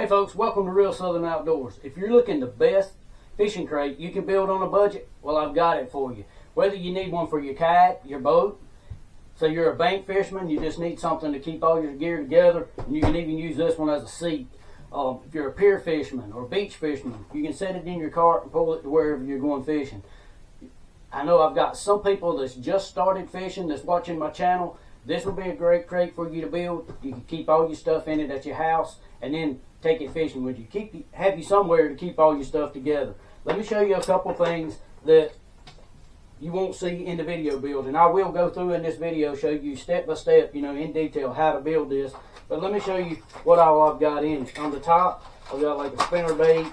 Hey folks, welcome to Real Southern Outdoors. If you're looking the best fishing crate you can build on a budget, well, I've got it for you. Whether you need one for your kayak, your boat, so you're a bank fisherman, you just need something to keep all your gear together, and you can even use this one as a seat. If you're a pier fisherman or beach fisherman, you can set it in your cart and pull it to wherever you're going fishing. I know I've got some people that's just started fishing that's watching my channel. This will be a great crate for you to build. You can keep all your stuff in it at your house and then take it fishing with you. Have you somewhere to keep all your stuff together. Let me show you a couple things that you won't see in the video build, and I will go through in this video, show you step by step, in detail how to build this. But let me show you what all I've got in it. On the top, I've got like a spinner bait,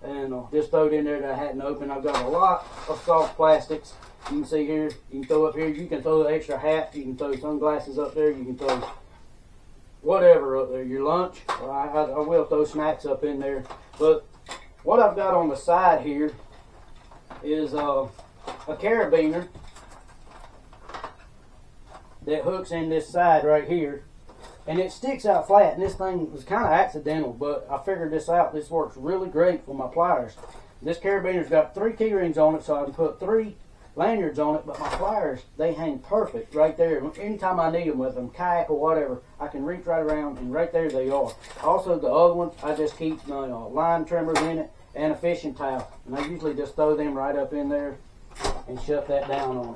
and just throw it in there that I hadn't opened. I've got a lot of soft plastics. You can see here, you can throw up here, you can throw an extra hat, you can throw sunglasses up there, you can throw whatever up there, your lunch. I will throw snacks up in there. But what I've got on the side here is a carabiner that hooks in this side right here, and it sticks out flat, and this thing was kind of accidental, but I figured this out. This works really great for my pliers. This carabiner's got 3 key rings on it, so I can put 3 lanyards on it, but my pliers, they hang perfect right there. Anytime I need them, whether I'm kayak or whatever, I can reach right around and right there they are. Also, the other ones, I just keep my line trimmers in it and a fishing towel, and I usually just throw them right up in there and shut that down on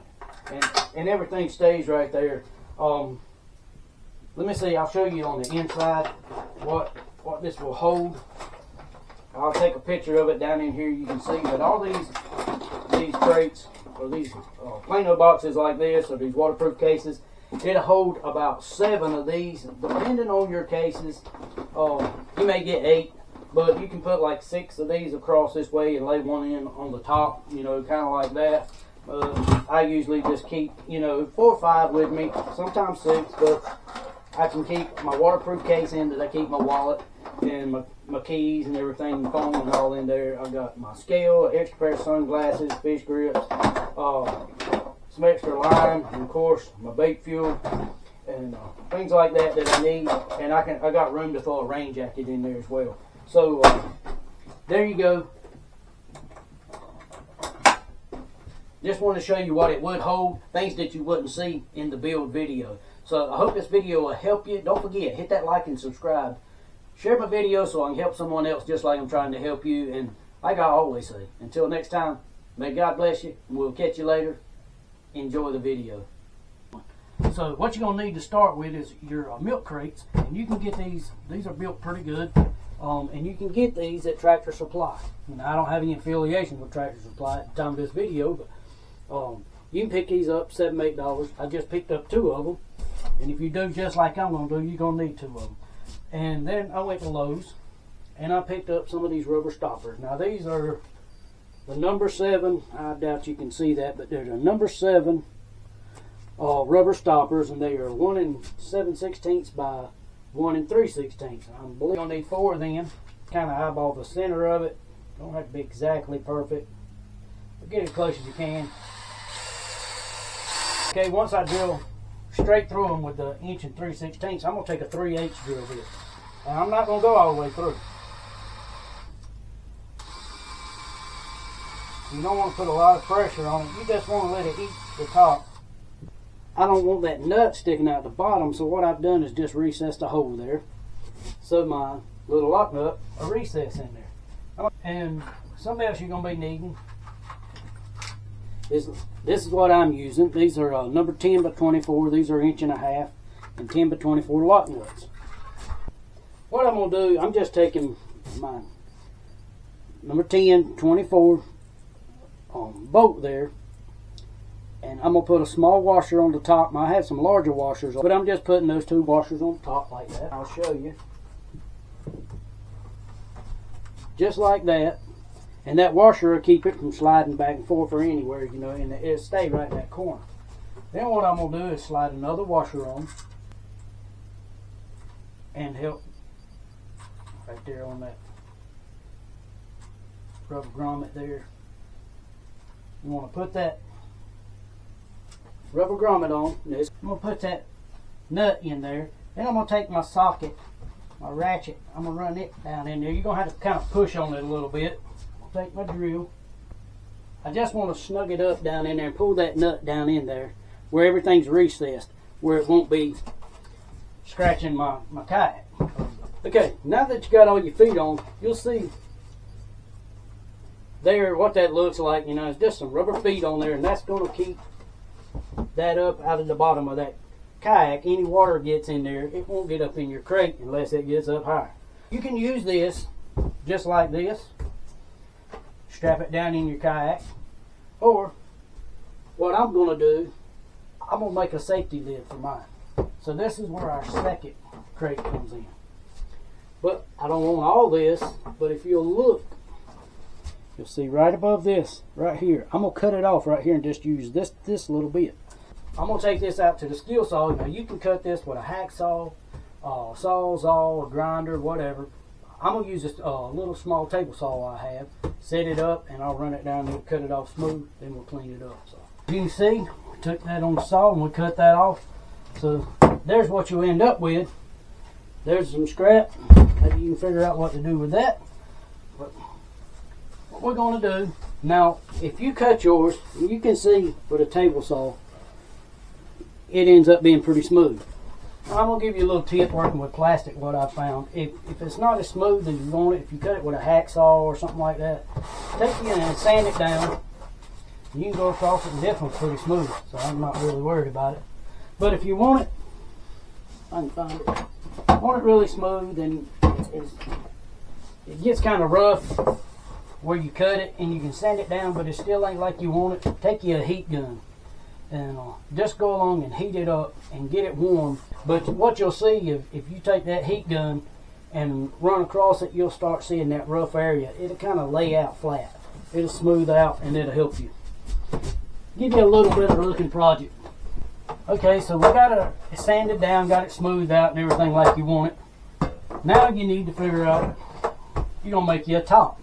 it, and everything stays right there. Let me see, I'll show you on the inside what this will hold. I'll take a picture of it down in here. You can see that all these crates, or these Plano boxes like this, or these waterproof cases, it'll hold about 7 of these. Depending on your cases, you may get 8, but you can put like 6 of these across this way and lay one in on the top, kind of like that. I usually just keep 4 or 5 with me, sometimes 6, but I can keep my waterproof case in that I keep my wallet and my keys and everything, phone and all in there. I've got my scale, extra pair of sunglasses, fish grips, some extra line, and of course my bait fuel and things like that I need. And I got room to throw a rain jacket in there as well. So there you go. Just want to show you what it would hold, things that you wouldn't see in the build video. So I hope this video will help you. Don't forget, hit that like and subscribe. Share my video so I can help someone else just like I'm trying to help you. And like I always say, until next time, may God bless you, and we'll catch you later. Enjoy the video. So what you're going to need to start with is your milk crates. And you can get these are built pretty good. And you can get these at Tractor Supply. I don't have any affiliation with Tractor Supply at the time of this video, but you can pick these up, $7, $8. I just picked up 2 of them. And if you do just like I'm going to do, you're going to need 2 of them. And then I went to Lowe's and I picked up some of these rubber stoppers. Now these are the number 7. I doubt you can see that, but they're the number 7 rubber stoppers, and they are 1 7/16 by 1 3/16. I believe you're going to need 4 of them. Kind of eyeball the center of it. Don't have to be exactly perfect, but get as close as you can. Okay, once I drill straight through them with the 1 3/16, I'm going to take a 3/8 drill bit. And I'm not going to go all the way through. You don't want to put a lot of pressure on it. You just want to let it eat the top. I don't want that nut sticking out the bottom, so what I've done is just recessed a hole there. So my little lock nut, a recess in there. And something else you're going to be needing is, this is what I'm using. These are number 10 by 24. These are 1.5 inches and 10 by 24 lock nuts. What I'm going to do, I'm just taking my number 10, 24 bolt there, and I'm going to put a small washer on the top. Now, I have some larger washers, but I'm just putting those 2 washers on top like that. I'll show you. Just like that. And that washer will keep it from sliding back and forth or anywhere, and it'll stay right in that corner. Then what I'm going to do is slide another washer on and help right there on that rubber grommet there. You want to put that rubber grommet on this. I'm going to put that nut in there. Then I'm going to take my socket my ratchet, I'm gonna run it down in there. You're gonna have to kind of push on it a little bit. Take my drill. I just want to snug it up down in there and pull that nut down in there where everything's recessed, where it won't be scratching my kayak. Okay, now that you got all your feet on, you'll see there what that looks like. You know, it's just some rubber feet on there, and that's going to keep that up out of the bottom of that kayak. Any water gets in there, it won't get up in your crate unless it gets up higher. You can use this just like this. Strap it down in your kayak, or what I'm going to do, I'm going to make a safety lid for mine. So this is where our second crate comes in. But I don't want all this, but if you'll look, you'll see right above this, right here, I'm going to cut it off right here and just use this little bit. I'm going to take this out to the skill saw. Now you can cut this with a hacksaw, sawzall, a grinder, whatever. I'm going to use this little small table saw I have, set it up, and I'll run it down there, cut it off smooth, then we'll clean it up. So you can see, we took that on the saw and we cut that off. So there's what you end up with. There's some scrap. Maybe you can figure out what to do with that. But what we're going to do, now if you cut yours, you can see with a table saw, it ends up being pretty smooth. I'm going to give you a little tip working with plastic, what I found. If it's not as smooth as you want it, if you cut it with a hacksaw or something like that, take it and sand it down. You can go across it and this one's pretty smooth, so I'm not really worried about it. But if you want it, I can find it. Want it really smooth, and it gets kind of rough where you cut it, and you can sand it down, but it still ain't like you want it. Take you a heat gun and just go along and heat it up and get it warm. But what you'll see, if you take that heat gun and run across it, you'll start seeing that rough area. It'll kind of lay out flat. It'll smooth out, and it'll help you. Give you a little bit of a looking project. Okay, so we got it sanded down, got it smoothed out and everything like you want it. Now you need to figure out, you're going to make you a top.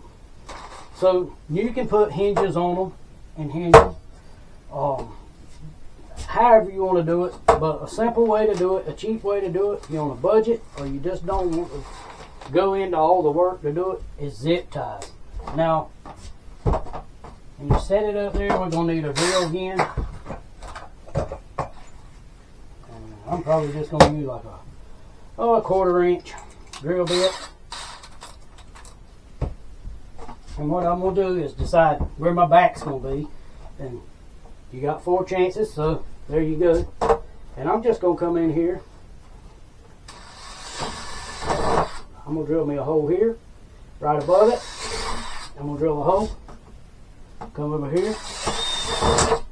So you can put hinges on them and hinges. However you want to do it, but a simple way to do it, a cheap way to do it, if you're on a budget or you just don't want to go into all the work to do it, is zip ties. Now, when you set it up there, we're going to need a drill again. And I'm probably just going to use like a 1/4 inch drill bit. And what I'm going to do is decide where my back's going to be. And you got 4 chances, so there you go. And I'm just going to come in here. I'm going to drill me a hole here, right above it. I'm going to drill a hole. Come over here.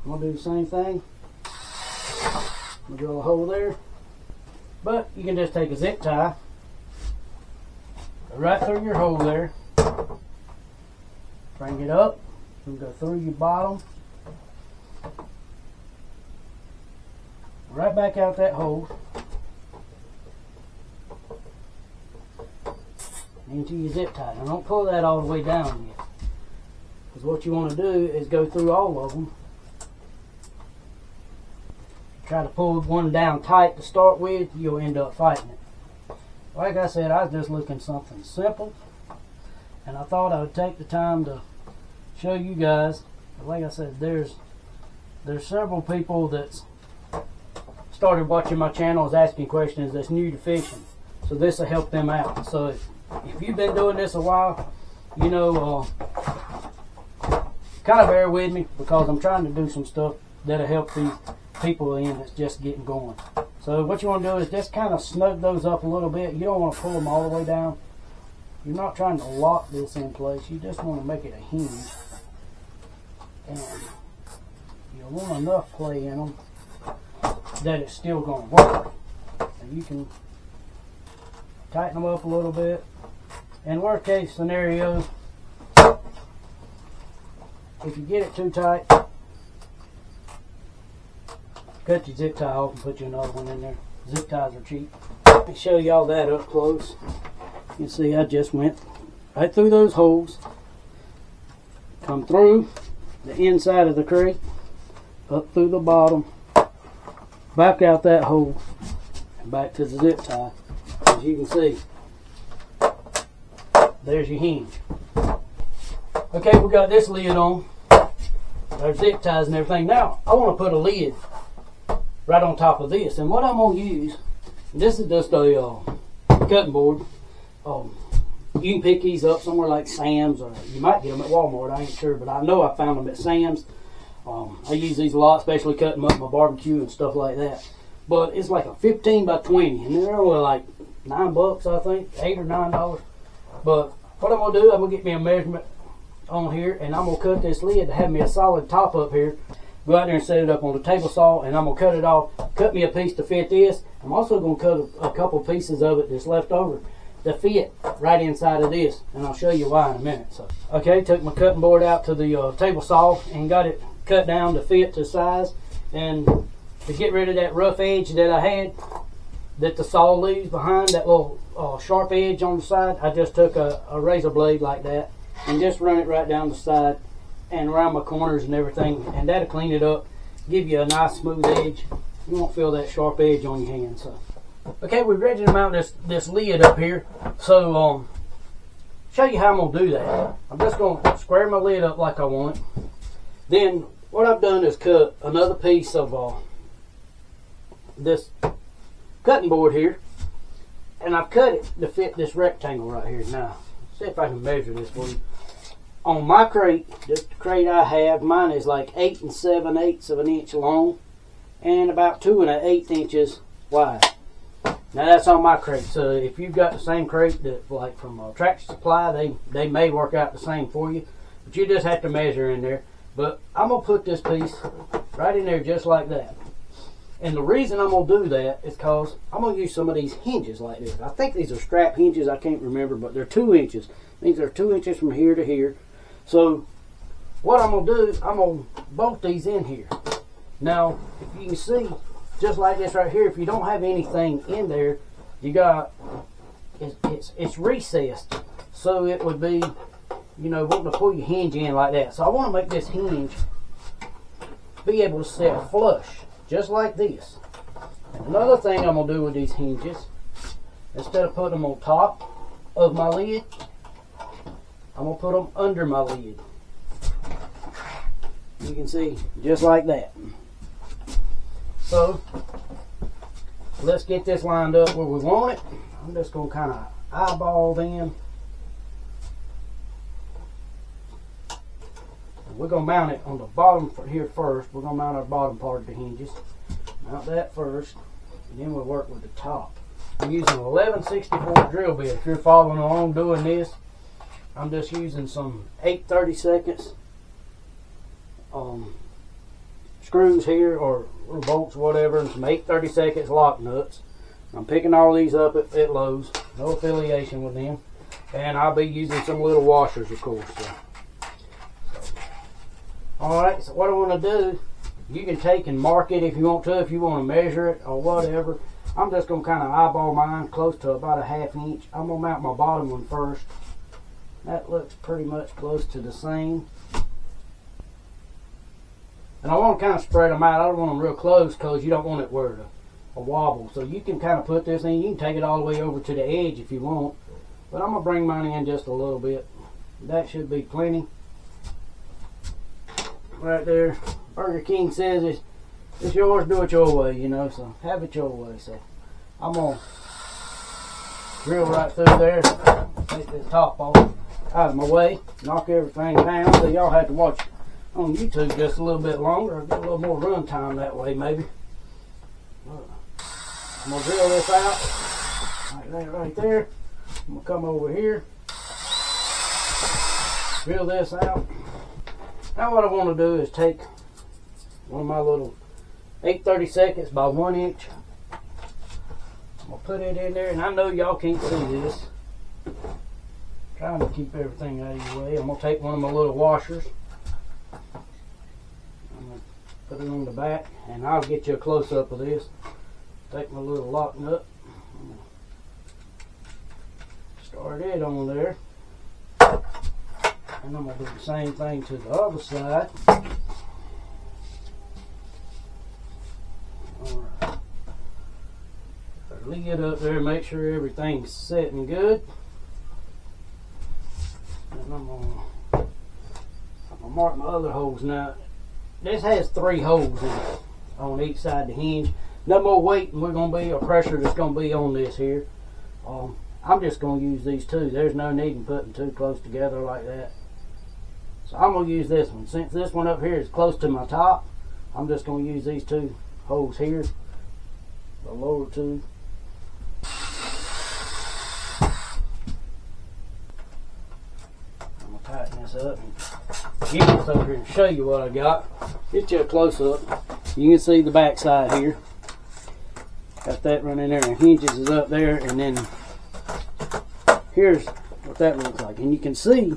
I'm going to do the same thing. I'm going to drill a hole there. But you can just take a zip tie, go right through your hole there. Bring it up. And go through your bottom. Right back out that hole into your zip tie. Now don't pull that all the way down yet, because what you want to do is go through all of them. Try to pull one down tight to start with, you'll end up fighting it. Like I said, I was just looking something simple, and I thought I would take the time to show you guys. Like I said, there's several people that's started watching my channel, is asking questions that's new to fishing, so this will help them out. So if you've been doing this a while, you know, kind of bear with me, because I'm trying to do some stuff that'll help these people in that's just getting going. So what you want to do is just kind of snug those up a little bit. You don't want to pull them all the way down. You're not trying to lock this in place, you just want to make it a hinge, and you want enough play in them that it's still going to work. And you can tighten them up a little bit. In worst case scenario, if you get it too tight, cut your zip tie off and put you another one in there. Zip ties are cheap. Let me show y'all that up close. You can see I just went right through those holes, come through the inside of the crate, up through the bottom, back out that hole, and back to the zip tie. As you can see, there's your hinge. Okay, we got this lid on. There's zip ties and everything. Now, I want to put a lid right on top of this. And what I'm going to use, this is just a cutting board. You can pick these up somewhere like Sam's, or you might get them at Walmart, I ain't sure, but I know I found them at Sam's. I use these a lot, especially cutting up my barbecue and stuff like that. But it's like a 15 by 20, and they're only like $9, I think, $8 or $9. But what I'm gonna do, I'm gonna get me a measurement on here, and I'm gonna cut this lid to have me a solid top up here. Go out there and set it up on the table saw, and I'm gonna cut it off, cut me a piece to fit this. I'm also gonna cut a couple pieces of it that's left over to fit right inside of this, and I'll show you why in a minute. So, okay, took my cutting board out to the table saw and got it cut down to fit to size. And to get rid of that rough edge that I had, that the saw leaves behind, that little sharp edge on the side, I just took a razor blade like that and just run it right down the side and around my corners and everything, and that'll clean it up, give you a nice smooth edge. You won't feel that sharp edge on your hand. So, okay, we're ready to mount this lid up here. So, show you how I'm gonna do that. I'm just gonna square my lid up like I want it. Then what I've done is cut another piece of this cutting board here, and I've cut it to fit this rectangle right here. Now, see if I can measure this for you. On my crate, this crate I have, mine is like 8 7/8 of an inch long and about 2 1/8 inches wide. Now that's on my crate. So if you've got the same crate that, like from Tractor Supply, they may work out the same for you, but you just have to measure in there. But I'm gonna put this piece right in there just like that. And the reason I'm gonna do that is because I'm gonna use some of these hinges like this. I think these are strap hinges, I can't remember, but they're 2 inches. These are 2 inches from here to here. So what I'm gonna do, I'm gonna bolt these in here. Now, if you can see, just like this right here, if you don't have anything in there, you got, it's recessed. So it would be, you know, wanting to pull your hinge in like that. So I want to make this hinge be able to set flush, just like this. And another thing I'm going to do with these hinges, instead of putting them on top of my lid, I'm going to put them under my lid. You can see, just like that. So, let's get this lined up where we want it. I'm just going to kind of eyeball them. We're going to mount it on the bottom here first. We're going to mount our bottom part of the hinges. Mount that first, and then we'll work with the top. I'm using an 11/64 drill bit. If you're following along doing this, I'm just using some 8/32 screws here, or bolts, whatever, and some 8/32 lock nuts. I'm picking all these up at Lowe's. No affiliation with them. And I'll be using some little washers, of course. So. Alright, so what I want to do, you can take and mark it if you want to, if you want to measure it or whatever. I'm just going to kind of eyeball mine close to about a 1/2 inch. I'm going to mount my bottom one first. That looks pretty much close to the same. And I want to kind of spread them out. I don't want them real close because you don't want it where a wobble. So you can kind of put this in. You can take it all the way over to the edge if you want. But I'm going to bring mine in just a little bit. That should be plenty. Right there. Burger King says it's yours, do it your way, you know, so have it your way. So I'm going to drill right through there. Take this top off out of my way. Knock everything down. So y'all have to watch on YouTube just a little bit longer. I'll get a little more run time that way, maybe. I'm going to drill this out. Like that right there. I'm going to come over here. Drill this out. Now what I want to do is take one of my little 8/32 by 1 inch. I'm going to put it in there, and I know y'all can't see this. Trying to keep everything out of your way. I'm going to take one of my little washers. I'm going to put it on the back, and I'll get you a close-up of this. Take my little lock nut. Start it on there. And I'm going to do the same thing to the other side. Alright. Lid up there, make sure everything's setting good. I'm gonna mark my other holes now. This has 3 holes in it on each side of the hinge. No more weight we're gonna be, or pressure that's gonna be on this here. I'm just gonna use these 2. There's no need in putting 2 close together like that. So I'm gonna use this one. Since this one up here is close to my top, I'm just gonna use these 2 holes here, the lower 2. I'm gonna tighten this up and get this over here and show you what I got. Get you a close up. You can see the back side here. Got that running there, and hinges is up there, and then here's what that looks like. And you can see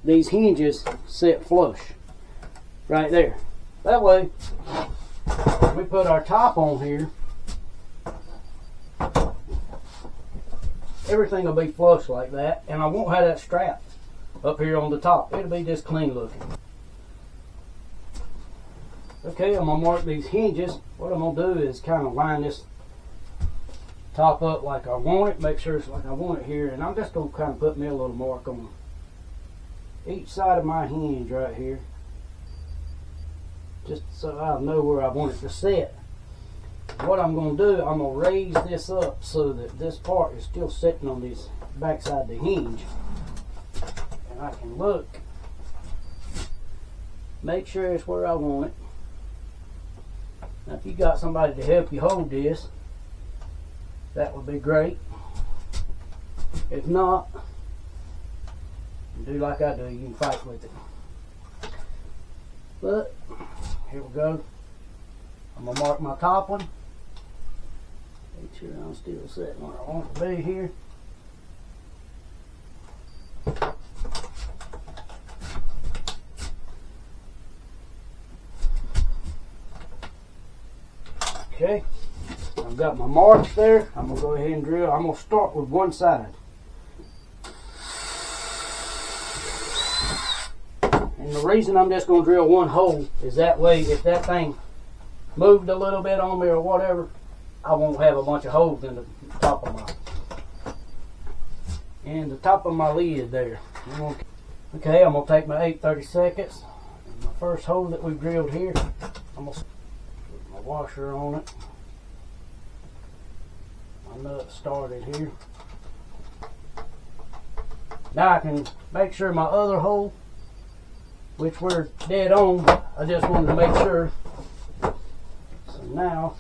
these hinges sit flush right there. That way, when we put our top on here, everything will be flush like that, and I won't have that strap up here on the top. It'll be just clean looking. Okay, I'm gonna mark these hinges. What I'm gonna do is kind of line this top up like I want it, make sure it's like I want it here, and I'm just gonna kind of put me a little mark on each side of my hinge right here, just so I know where I want it to sit. What I'm gonna do, I'm gonna raise this up so that this part is still sitting on this back side of the hinge, and I can look, make sure it's where I want it. Now, if you got somebody to help you hold this, that would be great. If not, do like I do, you can fight with it. But here we go. I'm gonna mark my top one. Make sure I'm still sitting where I want to be here. Okay, I've got my marks there. I'm gonna go ahead and drill. I'm gonna start with one side. And the reason I'm just gonna drill one hole is that way if that thing moved a little bit on me or whatever, I won't have a bunch of holes in the top of my lid there. Okay, I'm gonna take my 8/32. My first hole that we've drilled here, I'm gonna put my washer on it. My nut started here. Now I can make sure my other hole, which we're dead on, I just wanted to make sure. So now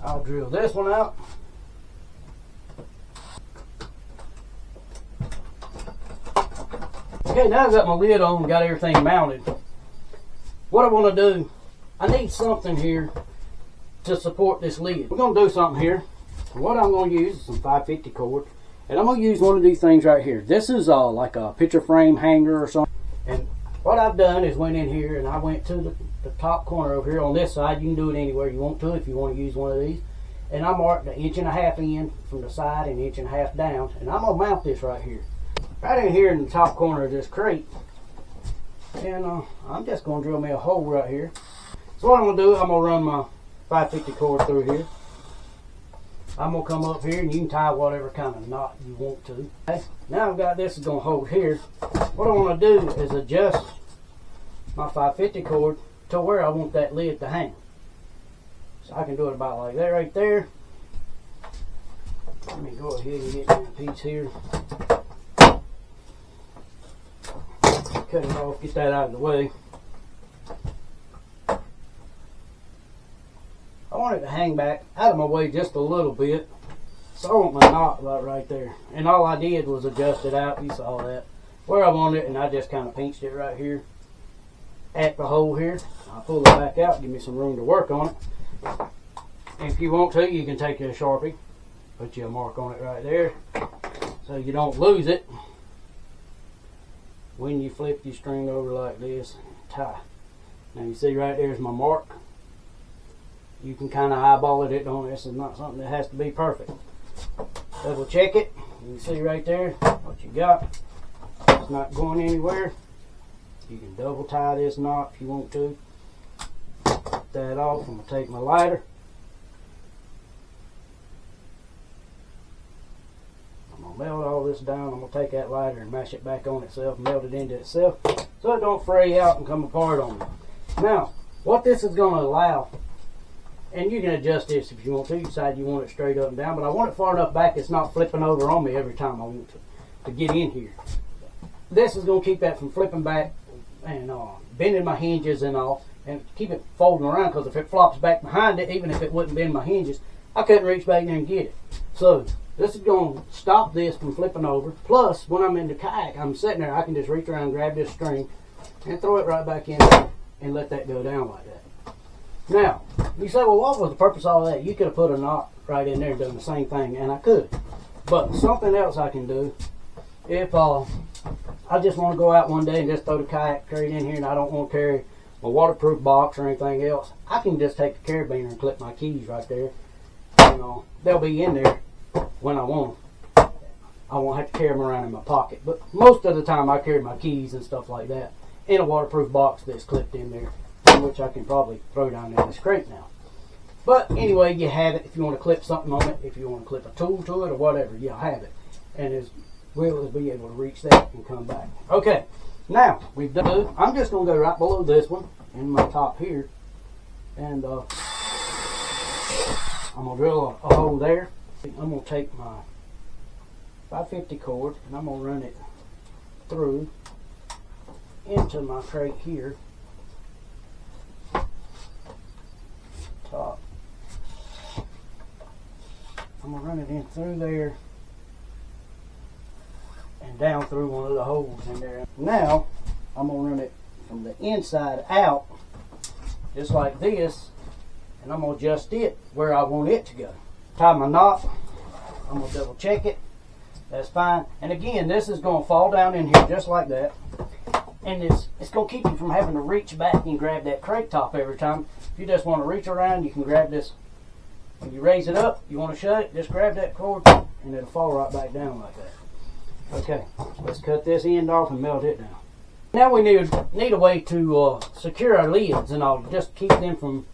I'll drill this one out. Okay, now I've got my lid on, got everything mounted. What I want to do, I need something here to support this lid. We're going to do something here. What I'm going to use is some 550 cord. And I'm going to use one of these things right here. This is like a picture frame hanger or something. And what I've done is went in here and I went to the top corner over here on this side. You can do it anywhere you want to if you want to use one of these. And I marked 1.5 inches in from the side and 1.5 inches down. And I'm going to mount this right here. Right in here in the top corner of this crate. And I'm just going to drill me a hole right here. So what I'm going to do, I'm going to run my 550 cord through here. I'm going to come up here and you can tie whatever kind of knot you want to. Okay. Now I've got this is going to hold here. What I want to do is adjust my 550 cord to where I want that lid to hang. So I can do it about like that right there. Let me go ahead and get me a piece here. Cut it off, get that out of the way. I want it to hang back out of my way just a little bit. So I want my knot right there. And all I did was adjust it out. You saw that. Where I wanted it, and I just kind of pinched it right here at the hole here. I'll pull it back out, give me some room to work on it. And if you want to, you can take your Sharpie, put you a mark on it right there so you don't lose it when you flip your string over like this and tie. Now you see right there's my mark. You can kind of eyeball it. This is not something that has to be perfect. Double check it. You can see right there what you got. It's not going anywhere. You can double tie this knot if you want to. Cut that off. I'm going to take my lighter. I'm I'm gonna melt all this down. I'm gonna take that lighter and mash it back on itself, melt it into itself, so it don't fray out and come apart on me. Now, what this is gonna allow, and you can adjust this if you want to. You decide you want it straight up and down, but I want it far enough back it's not flipping over on me every time I want to get in here. This is gonna keep that from flipping back and bending my hinges and all, and keep it folding around, because if it flops back behind it, even if it wouldn't bend my hinges, I couldn't reach back there and get it. So this is going to stop this from flipping over. Plus, when I'm in the kayak, I'm sitting there, I can just reach around, grab this string, and throw it right back in there and let that go down like that. Now, you say, well, what was the purpose of all that? You could have put a knot right in there and done the same thing, and I could. But something else I can do, if I just want to go out one day and just throw the kayak straight in here and I don't want to carry my waterproof box or anything else, I can just take the carabiner and clip my keys right there. They'll be in there when I want them. I won't have to carry them around in my pocket. But most of the time I carry my keys and stuff like that in a waterproof box that's clipped in there, which I can probably throw down in this crate now. But anyway, you have it if you want to clip something on it, if you want to clip a tool to it or whatever, you'll have it. And as well as be able to reach that and come back. Okay, now we've done, I'm just going to go right below this one in my top here, and I'm going to drill a hole there. I'm going to take my 550 cord and I'm going to run it through into my crate here. Top. I'm going to run it in through there and down through one of the holes in there. Now I'm going to run it from the inside out just like this, and I'm going to adjust it where I want it to go. Tie my knot. I'm going to double check it. That's fine. And again, this is going to fall down in here just like that. And it's going to keep you from having to reach back and grab that crate top every time. If you just want to reach around, you can grab this. When you raise it up, you want to shut it, just grab that cord and it'll fall right back down like that. Okay, let's cut this end off and melt it down. Now we need a way to secure our lids and all, just keep them from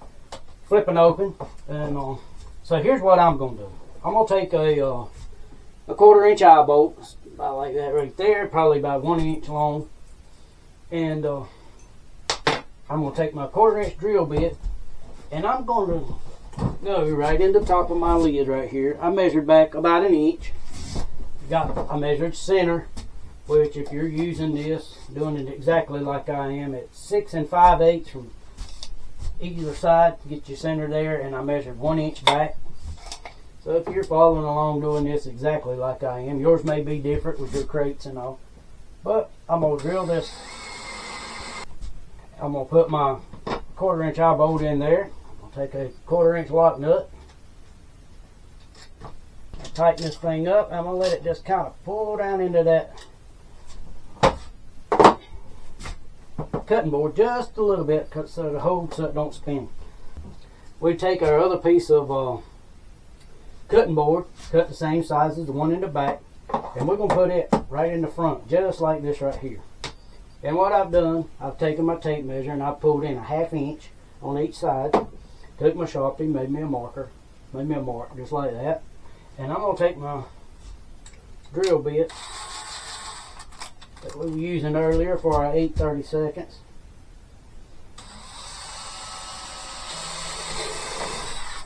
flipping open. And so here's what I'm going to do. I'm going to take a 1/4 inch eye bolt, about like that right there, probably about 1 inch long. And I'm going to take my 1/4 inch drill bit and I'm going to go right in the top of my lid right here. I measured back about 1 inch. I measured center, which if you're using this, doing it exactly like I am, it's 6 5/8 from either side to get your center there, and I measured 1 inch back. So if you're following along doing this exactly like I am, yours may be different with your crates and all, but I'm going to drill this. I'm going to put my 1/4 inch eye bolt in there. I'll take a 1/4 inch lock nut. Tighten this thing up. I'm going to let it just kind of pull down into that cutting board just a little bit so the hole so it don't spin. We take our other piece of cutting board, cut the same size as the one in the back, and we're going to put it right in the front just like this right here. And what I've done, I've taken my tape measure and I've pulled in 1/2 inch on each side, took my Sharpie, made me a mark just like that. And I'm going to take my drill bit that we were using earlier for our 8/32.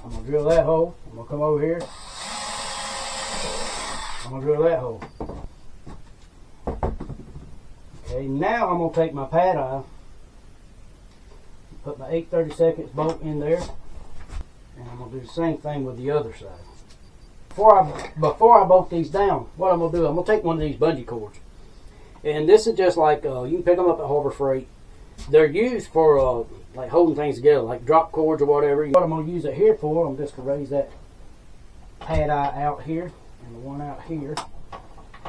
I'm going to drill that hole. I'm going to come over here. I'm going to drill that hole. Okay, now I'm going to take my pad eye, put my 8/32 bolt in there, and I'm going to do the same thing with the other side. Before I bolt these down, what I'm going to do, I'm going to take one of these bungee cords. And this is just like, you can pick them up at Harbor Freight. They're used for like holding things together, like drop cords or whatever. What I'm going to use it here for, I'm just going to raise that pad eye out here and the one out here.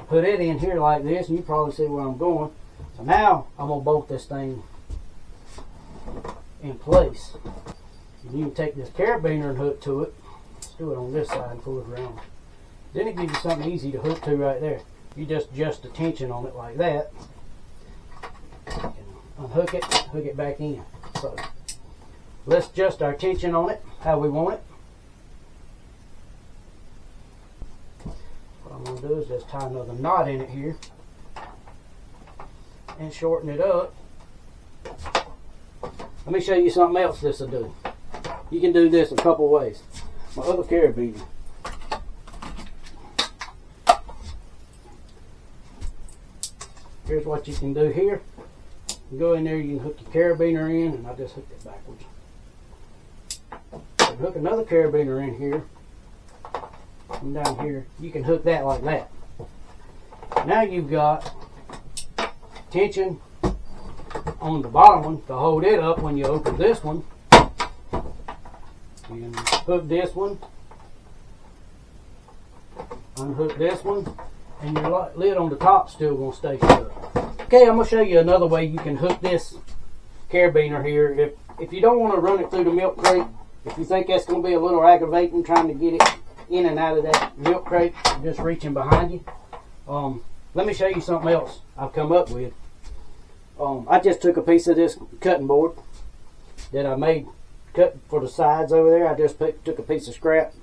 Put it in here like this, and you probably see where I'm going. So now I'm going to bolt this thing in place. And you can take this carabiner and hook to it. Let's do it on this side and pull it around. Then it gives you something easy to hook to right there. You just adjust the tension on it like that. And unhook it, hook it back in. So let's adjust our tension on it how we want it. What I'm I'm going to do is just tie another knot in it here and shorten it up. Let me show you something else this will do. You can do this a couple ways. My other carabiner. Here's what you can do here. You go in there, you can hook your carabiner in, and I just hooked it backwards. You hook another carabiner in here, and down here, you can hook that like that. Now you've got tension on the bottom one to hold it up when you open this one. You can hook this one, unhook this one, and your lid on the top still going to stay shut. Okay, I'm going to show you another way you can hook this carabiner here. If you don't want to run it through the milk crate, if you think that's going to be a little aggravating trying to get it in and out of that milk crate, just reaching behind you. Let me show you something else I've come up with. I just took a piece of this cutting board that I made cut for the sides over there. I just took a piece of scrap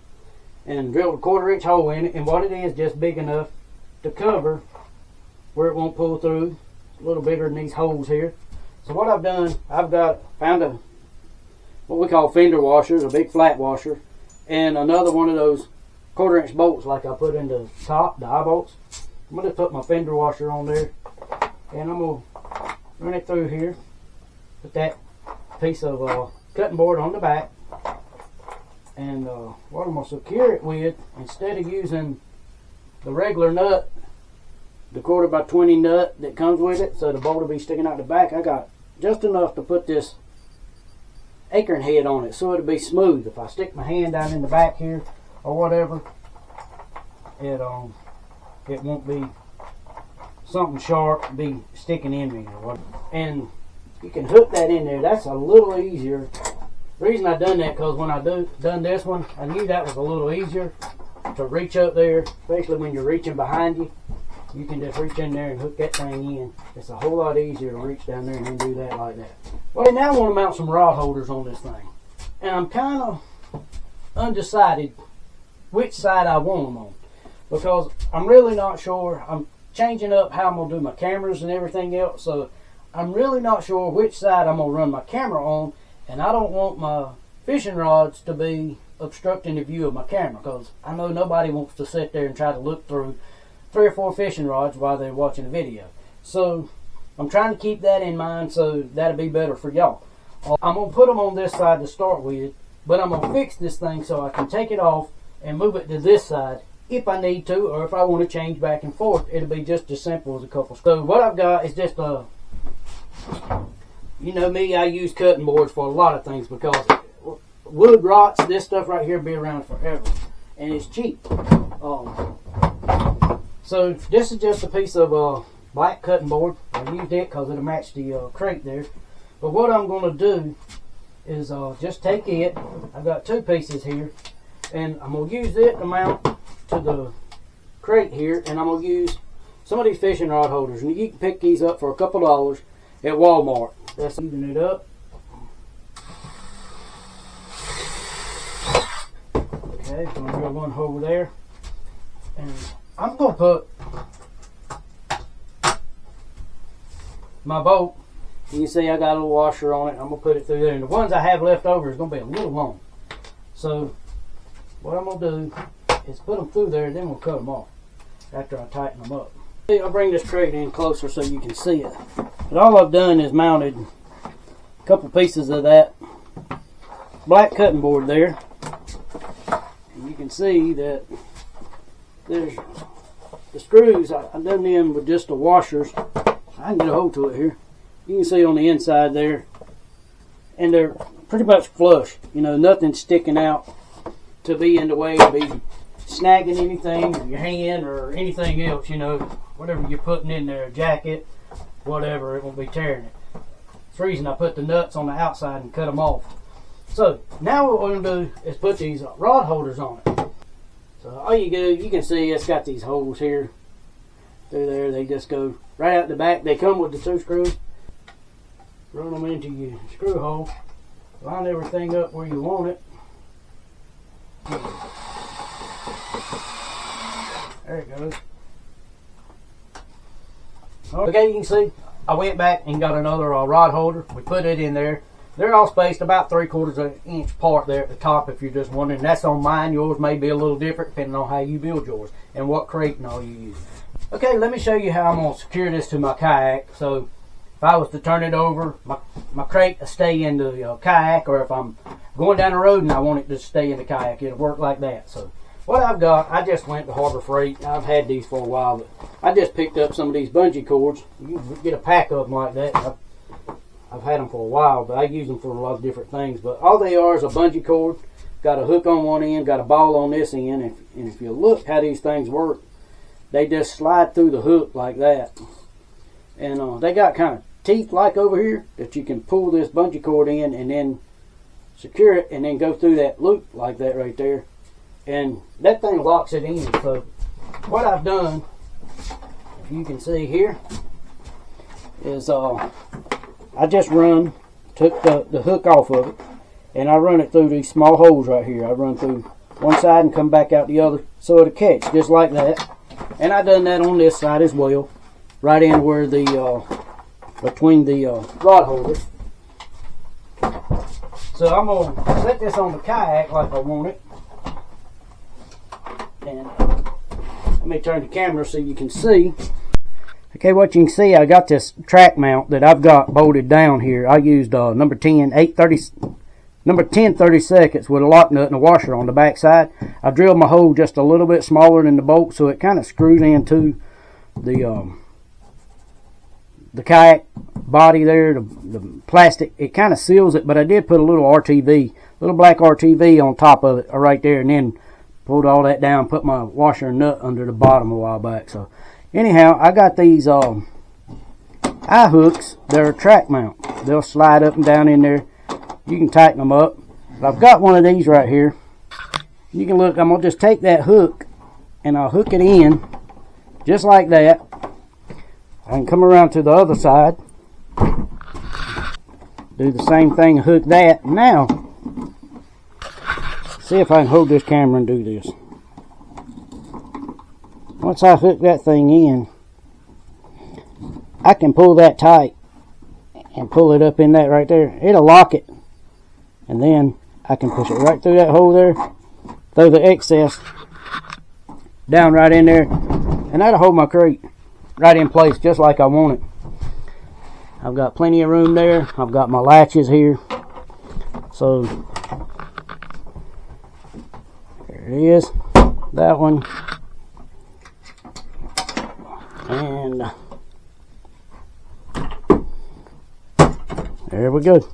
and drilled a 1/4 inch hole in it, and what it is, just big enough to cover where it won't pull through. A little bigger than these holes here. So what I've done, found a what we call fender washers, a big flat washer, and another one of those 1/4 inch bolts like I put in the top, the eye bolts. I'm going to put my fender washer on there, and I'm going to run it through here. Put that piece of cutting board on the back, and what I'm going to secure it with, instead of using the regular nut, the 1/4 by 20 nut that comes with it, so the bolt will be sticking out the back, I got just enough to put this acorn head on it so it'll be smooth. If I stick my hand down in the back here or whatever, it won't be something sharp be sticking in me or whatever. And you can hook that in there. That's a little easier. The reason I done that, because when I done this one, I knew that was a little easier to reach up there, especially when you're reaching behind you. You can just reach in there and hook that thing in. It's a whole lot easier to reach down there and then do that like that. Well, now I want to mount some rod holders on this thing. And I'm kind of undecided which side I want them on, because I'm really not sure. I'm changing up how I'm going to do my cameras and everything else, so I'm really not sure which side I'm going to run my camera on, and I don't want my fishing rods to be obstructing the view of my camera, because I know nobody wants to sit there and try to look through 3 or 4 fishing rods while they're watching a video. So I'm trying to keep that in mind, so that'll be better for y'all. I'm going to put them on this side to start with, but I'm going to fix this thing so I can take it off and move it to this side if I need to, or if I want to change back and forth. It'll be just as simple as a couple. So what I've got is just a, you know me, I use cutting boards for a lot of things, because wood rots. This stuff right here be around forever, and it's cheap. So this is just a piece of black cutting board. I used it because it'll match the crate there. But what I'm going to do is just take it. I've got 2 pieces here, and I'm going to use it to mount to the crate here, and I'm going to use some of these fishing rod holders. And you can pick these up for a couple dollars at Walmart. That's using it up. Okay, so I'm going to drill one hole there. And I'm going to put my bolt. You can see I got a little washer on it. I'm going to put it through there. And the ones I have left over is going to be a little long. So what I'm going to do is put them through there, and then we'll cut them off after I tighten them up. I'll bring this crate in closer so you can see it. But all I've done is mounted a couple pieces of that black cutting board there. And you can see that there's the screws. I've done them with just the washers. I can get a hold to it here. You can see on the inside there, and they're pretty much flush. You know, nothing sticking out to be in the way to be snagging anything, or your hand, or anything else. You know, whatever you're putting in there, a jacket, whatever, it won't be tearing it. That's the reason I put the nuts on the outside and cut them off. So now what we're going to do is put these rod holders on it. So all you do, you can see it's got these holes here through there. They just go right out the back. They come with the 2 screws. Run them into your screw hole. Line everything up where you want it. There it goes. Okay, you can see I went back and got another rod holder. We put it in there. They're all spaced about 3/4 of an inch apart there at the top, if you're just wondering. That's on mine. Yours may be a little different depending on how you build yours and what crate and all you use. Okay, let me show you how I'm going to secure this to my kayak. So if I was to turn it over, my crate will stay in the kayak, or if I'm going down the road and I want it to stay in the kayak, it'll work like that. So what I've got, I just went to Harbor Freight. I've had these for a while, but I just picked up some of these bungee cords. You can get a pack of them like that. I've had them for a while, but I use them for a lot of different things. But all they are is a bungee cord. Got a hook on one end, got a ball on this end. And if you look how these things work, they just slide through the hook like that. And they got kind of teeth like over here that you can pull this bungee cord in and then secure it and then go through that loop like that right there. And that thing locks it in. So what I've done, if you can see here, is I just took the hook off of it, and I run it through these small holes right here. I run through one side and come back out the other, so it'll catch just like that. And I done that on this side as well, right in where the between the rod holders. So I'm gonna set this on the kayak like I want it, and let me turn the camera so you can see. Okay, what you can see, I got this track mount that I've got bolted down here. I used number 10 32nds with a lock nut and a washer on the back side. I drilled my hole just a little bit smaller than the bolt, so it kind of screws into the kayak body there, the plastic. It kind of seals it, but I did put a little RTV, little black RTV on top of it right there, and then pulled all that down, put my washer and nut under the bottom a while back. So anyhow, I got these eye hooks. They're a track mount. They'll slide up and down in there. You can tighten them up. But I've got one of these right here. You can look, I'm going to just take that hook and I'll hook it in just like that. I can come around to the other side, do the same thing, hook that. Now, see if I can hold this camera and do this. Once I hook that thing in, I can pull that tight and pull it up in that right there. It'll lock it. And then I can push it right through that hole there, throw the excess down right in there, and that'll hold my crate right in place just like I want it. I've got plenty of room there. I've got my latches here. So there it is. That one. And there we go.